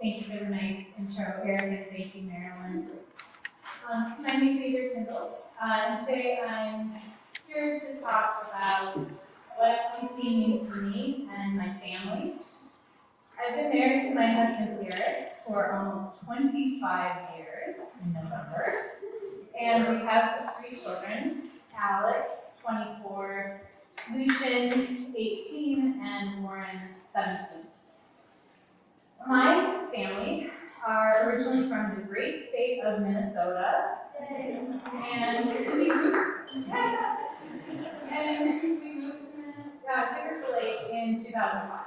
Thank you for the nice intro, Eric, and thank you, Marilyn. My name is Adria Tyndall, and today I'm here to talk about what FCC means to me and my family. I've been married to my husband, Eric, for almost 25 years in November, and we have 3 children, Alex, 24, Lucian, 18, and Warren, 17. My family are originally from the great state of Minnesota, and we moved to Crystal Lake in 2005.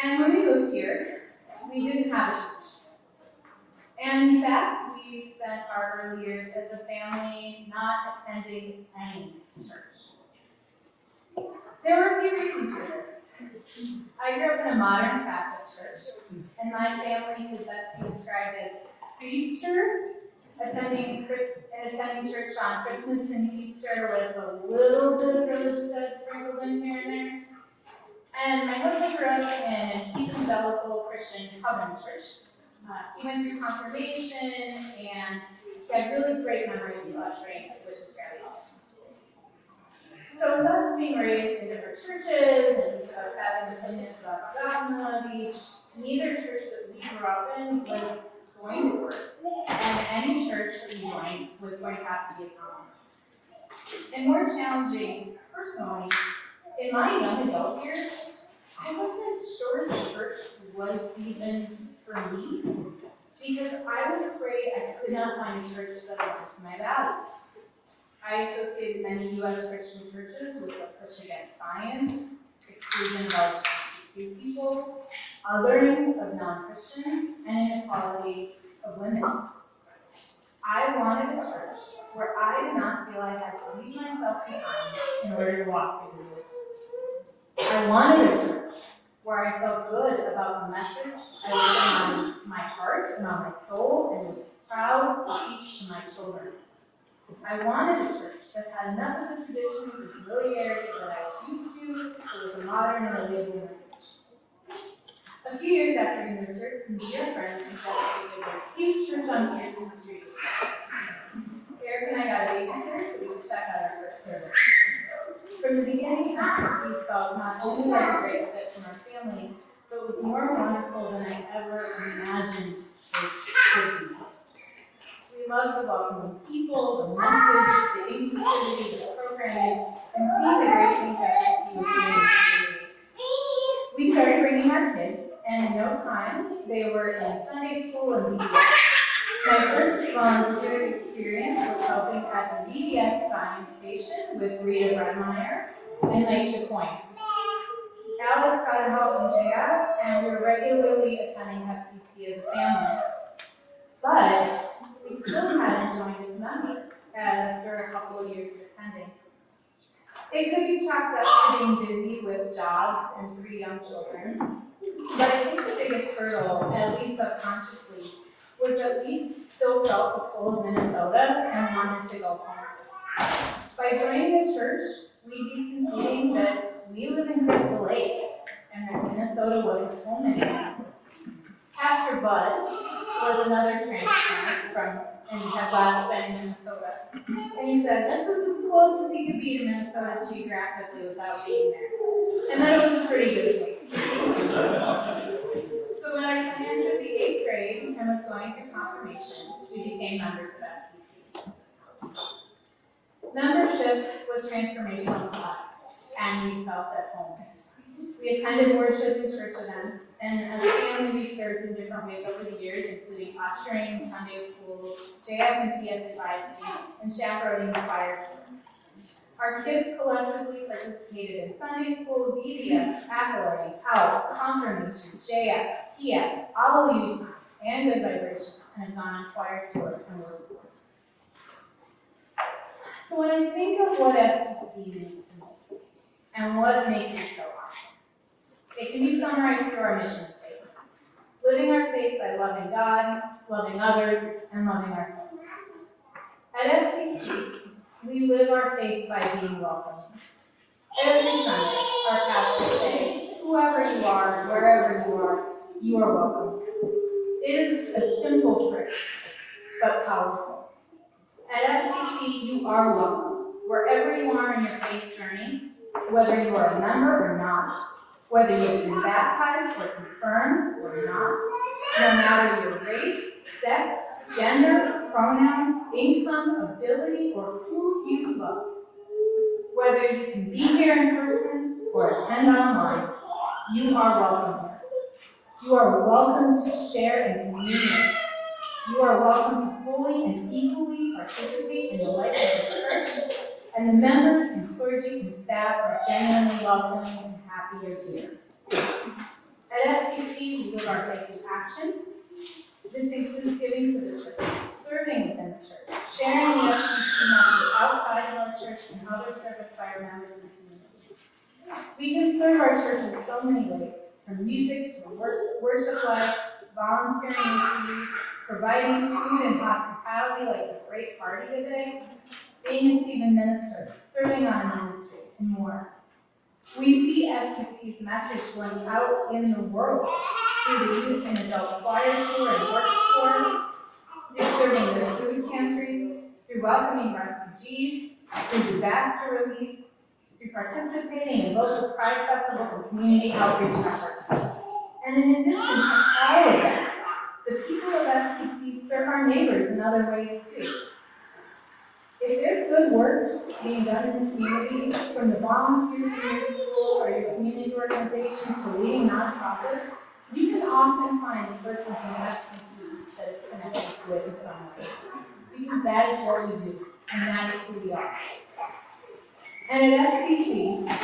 And when we moved here, we didn't have a church. And in fact, we spent our early years as a family not attending any church. There were a few reasons for this. I grew up in a modern Catholic church, and my family could best be described as Easters, attending church on Christmas and Easter with a little bit of religious stuff sprinkled in here and there. And my husband grew up in an evangelical Christian covenant church. He went through confirmation, and he had really great memories of ushering, which is fairly awesome. So with us being raised in different churches, and each of us having opinions about dogma of each, neither church that we grew up in was going to work, and any church that we joined was going to have to be a compromise. And more challenging, personally, in my young adult years, I wasn't sure the church was even for me, because I was afraid I could not find a church that aligned to my values. I associated many U.S. Christian churches with a push against science, exclusion of LGBTQ people, othering of non-Christians, and inequality of women. I wanted a church where I did not feel I had to leave myself behind in order to walk through the doors. I wanted a church where I felt good about the message I laid on my heart and on my soul and was proud to teach to my children. I wanted a church that had enough of the traditions and familiarity that I was used to, so it was a modern and relatable message. A few years after we moved here, some dear friends suggested a huge church on Pearson Street. Eric and I got a babysitter so we could check out our first service. From the beginning, FCC felt not only like a great fit for our family, but was more wonderful than I ever imagined church could be. We love the welcoming people, the message, the inclusivity, the programming, and seeing the great things FCC was doing in the community. We started bringing our kids, and in no time, they were in Sunday school and VBS. My first volunteer experience was helping at the VBS science station with Rita Bredmeyer and Laisha Coyne. Alex got to help in JF, and we were regularly attending FCC as a family. But we still hadn't joined as members after a couple of years of attending. It could be chalked up to being busy with jobs and 3 young children, but I think the biggest hurdle, at least subconsciously, was that we still felt the pull of Minnesota and wanted to go home. By joining the church, we'd be conceding that we live in Crystal Lake and that Minnesota wasn't home anymore. Pastor Bud was another transplant and had last been in Minnesota. And he said this was as close as he could be to Minnesota geographically without being there. And that it was a pretty good place. So when our son entered the 8th grade and was going through confirmation, we became members of FCC. Membership was transformational to us, and we felt at home. We attended worship and church events, and as a family, we served in different ways over the years, including ushering, Sunday school, JF and PF advising, and chaperoning the choir. Our kids collectively participated in Sunday school, VBS, acolyting, out, confirmation, JF, PF, all youth, and Good Vibration, and have gone on choir tour and world tour. So when I think of what FCC means to me, and what makes it so awesome, it can be summarized through our mission statement. Living our faith by loving God, loving others, and loving ourselves. At FCC, we live our faith by being welcoming. Every Sunday, our pastors say, whoever you are, wherever you are, you are welcome. It is a simple phrase, but powerful. At FCC, you are welcome, wherever you are in your faith journey, whether you are a member or not, whether you have been baptized or confirmed or not, no matter your race, sex, gender, pronouns, income, ability, or who you love. Whether you can be here in person or attend online, you are welcome here. You are welcome to share in communion. You are welcome to fully and equally participate in the life of the church, and the members and clergy and staff are genuinely welcoming and happy you're here. At FCC, we live our faith in action. This includes giving to the church, serving within the church, sharing the FCC message outside of our church, and other service by our members and community. We can serve our church in so many ways, from music to worship life, volunteering with you, providing food and hospitality like this great party today, being a student minister, serving on a ministry, and more. We see FCC's message going out in the world through the youth and adult choir tour and work tour, through serving the food pantry, through welcoming refugees, through disaster relief, through participating in local pride festivals and community outreach efforts. And in addition to all of that, the people of FCC serve our neighbors in other ways too. If there's good work being done in the community, from the volunteers in your school or your community organizations to leading nonprofits, you can often find a person from FCC that is connected to it in some way. Because that is what we do, and that is who we are. And at FCC,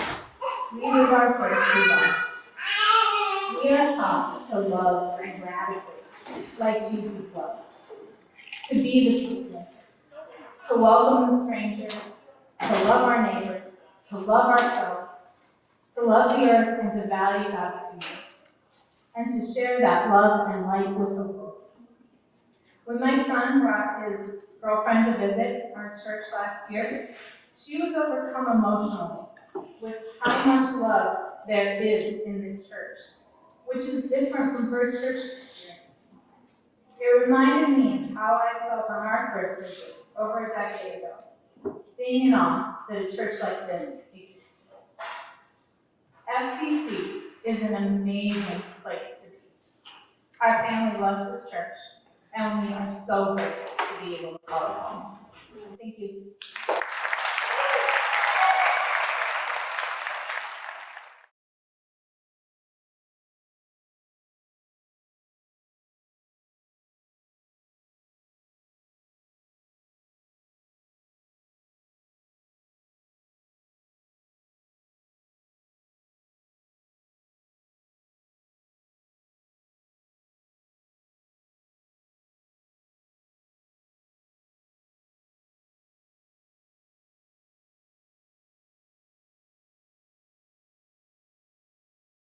we live our first love. We are taught to love radically, like Jesus loved, to be the peacemakers, to welcome the stranger, to love our neighbors, to love ourselves, to love the earth and to value God's people, and to share that love and light with the world. When my son brought his girlfriend to visit our church last year, she was overcome emotionally with how much love there is in this church, which is different from her church experience. It reminded me of how I felt on our first visit over a decade ago, being in awe that a church like this exists. FCC is an amazing place to be. Our family loves this church, and we are so grateful to be able to call it home. Thank you.